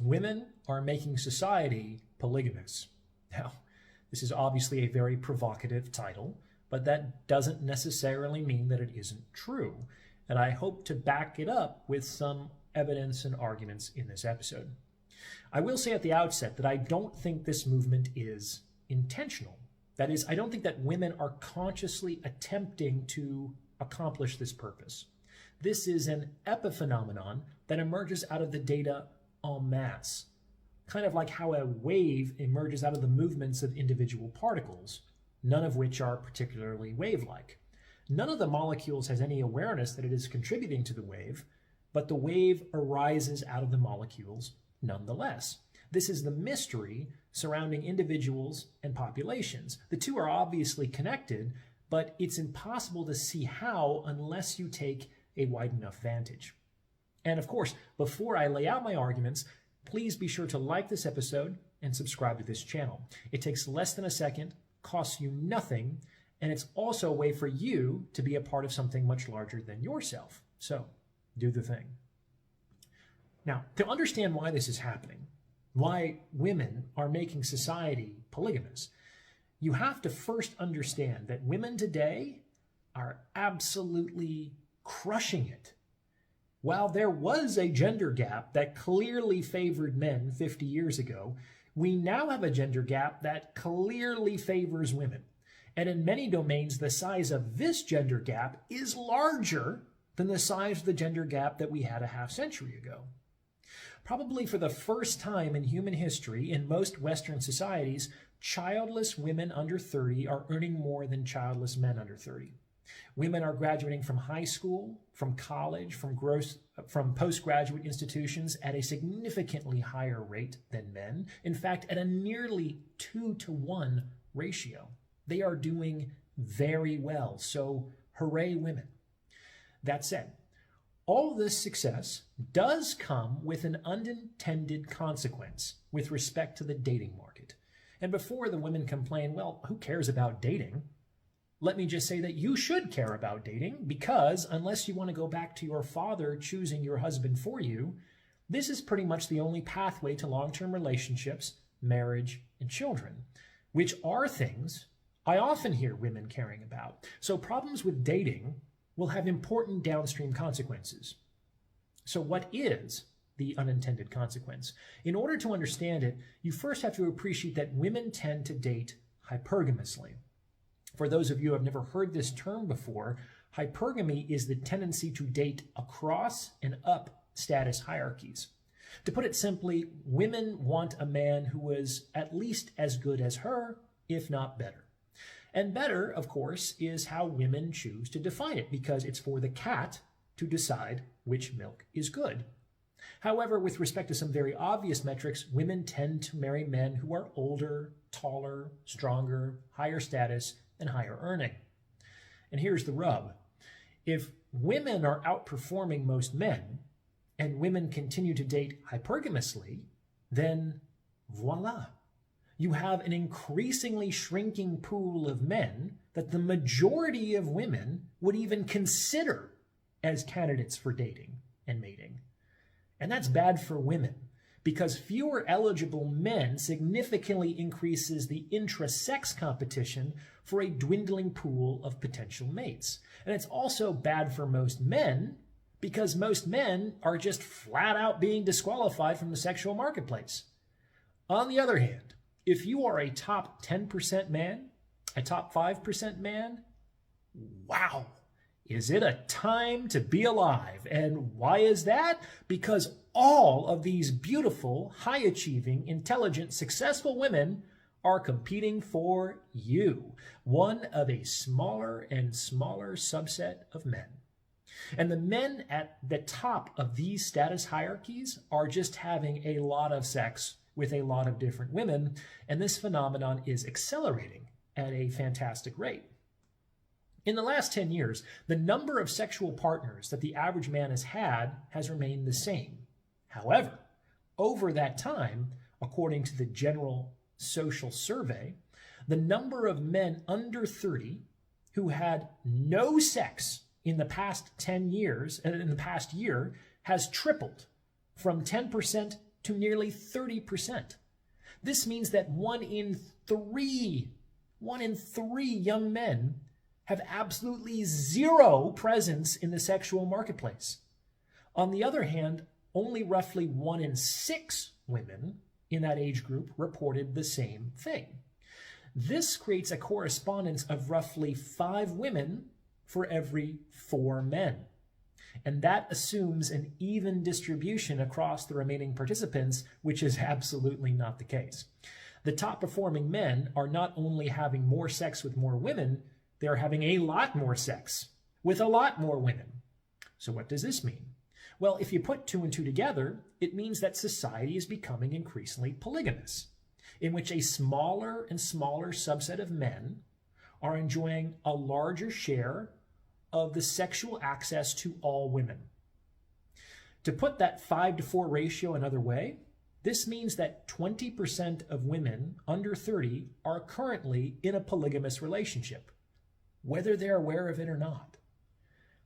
Women are making society polygamous. Now, this is obviously a very provocative title, but that doesn't necessarily mean that it isn't true. And I hope to back it up with some evidence and arguments in this episode. I will say at the outset that I don't think this movement is intentional. That is, I don't think that women are consciously attempting to accomplish this purpose. This is an epiphenomenon that emerges out of the data en masse, kind of like how a wave emerges out of the movements of individual particles, none of which are particularly wave-like. None of the molecules has any awareness that it is contributing to the wave, but the wave arises out of the molecules nonetheless. This is the mystery surrounding individuals and populations. The two are obviously connected, but it's impossible to see how unless you take a wide enough vantage. And of course, before I lay out my arguments, please be sure to like this episode and subscribe to this channel. It takes less than a second, costs you nothing, and it's also a way for you to be a part of something much larger than yourself. So, do the thing. Now, to understand why this is happening, why women are making society polygamous, you have to first understand that women today are absolutely crushing it. While there was a gender gap that clearly favored men 50 years ago, we now have a gender gap that clearly favors women. And in many domains, the size of this gender gap is larger than the size of the gender gap that we had a half century ago. Probably for the first time in human history, in most Western societies, childless women under 30 are earning more than childless men under 30. Women are graduating from high school, from college, from postgraduate institutions at a significantly higher rate than men. In fact, at a nearly 2-to-1 ratio. They are doing very well, so hooray women. That said, all this success does come with an unintended consequence with respect to the dating market. And before the women complain, well, who cares about dating? Let me just say that you should care about dating because unless you want to go back to your father choosing your husband for you, this is pretty much the only pathway to long-term relationships, marriage, and children, which are things I often hear women caring about. So problems with dating will have important downstream consequences. So what is the unintended consequence? In order to understand it, you first have to appreciate that women tend to date hypergamously. For those of you who have never heard this term before, hypergamy is the tendency to date across and up status hierarchies. To put it simply, women want a man who is at least as good as her, if not better. And better, of course, is how women choose to define it, because it's for the cat to decide which milk is good. However, with respect to some very obvious metrics, women tend to marry men who are older, taller, stronger, higher status, and higher earning. And here's the rub. If women are outperforming most men, and women continue to date hypergamously, then voila. You have an increasingly shrinking pool of men that the majority of women would even consider as candidates for dating and mating. And that's bad for women because fewer eligible men significantly increases the intra-sex competition for a dwindling pool of potential mates. And it's also bad for most men because most men are just flat out being disqualified from the sexual marketplace. On the other hand, if you are a top 10% man, a top 5% man, wow, is it a time to be alive? And why is that? Because all of these beautiful, high-achieving, intelligent, successful women are competing for you, one of a smaller and smaller subset of men. And the men at the top of these status hierarchies are just having a lot of sex with a lot of different women, and this phenomenon is accelerating at a fantastic rate. In the last 10 years, the number of sexual partners that the average man has had has remained the same. However, over that time, according to the General Social Survey, the number of men under 30 who had no sex in the past 10 years, and in the past year, has tripled from 10% to nearly 30%. This means that 1 in 3 young men have absolutely zero presence in the sexual marketplace. On the other hand, only roughly 1 in 6 women in that age group reported the same thing. This creates a correspondence of roughly 5 women for every 4 men. And that assumes an even distribution across the remaining participants, which is absolutely not the case. The top performing men are not only having more sex with more women, they're having a lot more sex with a lot more women. So what does this mean? Well, if you put 2 and 2 together, it means that society is becoming increasingly polygamous, in which a smaller and smaller subset of men are enjoying a larger share of the sexual access to all women. To put that 5-to-4 ratio another way, this means that 20% of women under 30 are currently in a polygamous relationship, whether they're aware of it or not.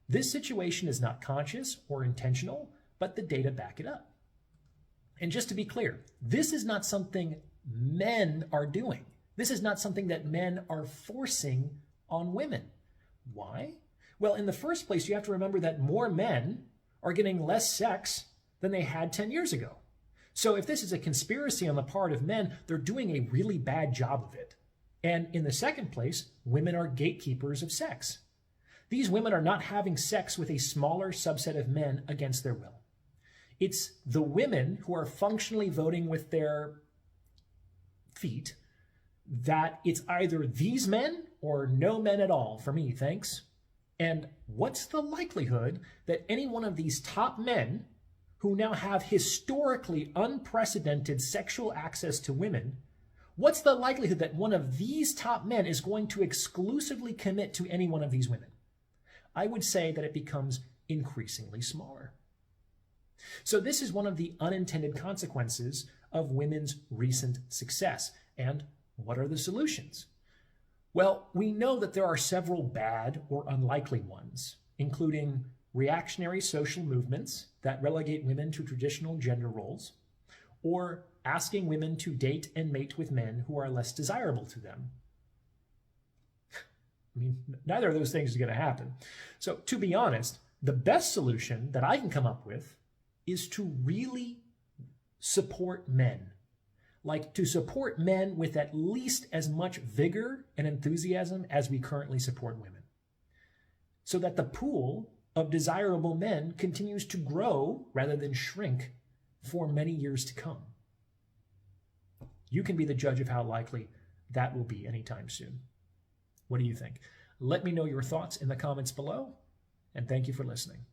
This situation is not conscious or intentional, but the data back it up. And just to be clear, this is not something men are doing. This is not something that men are forcing on women. Why? Well, in the first place, you have to remember that more men are getting less sex than they had 10 years ago. So if this is a conspiracy on the part of men, they're doing a really bad job of it. And in the second place, women are gatekeepers of sex. These women are not having sex with a smaller subset of men against their will. It's the women who are functionally voting with their feet that it's either these men or no men at all for me, thanks. And what's the likelihood that any one of these top men who now have historically unprecedented sexual access to women, what's the likelihood that one of these top men is going to exclusively commit to any one of these women? I would say that it becomes increasingly smaller. So this is one of the unintended consequences of women's recent success. And what are the solutions? Well, we know that there are several bad or unlikely ones, including reactionary social movements that relegate women to traditional gender roles, or asking women to date and mate with men who are less desirable to them. I mean, neither of those things is going to happen. So to be honest, the best solution that I can come up with is to really support men. Like to support men with at least as much vigor and enthusiasm as we currently support women. So that the pool of desirable men continues to grow rather than shrink for many years to come. You can be the judge of how likely that will be anytime soon. What do you think? Let me know your thoughts in the comments below, and thank you for listening.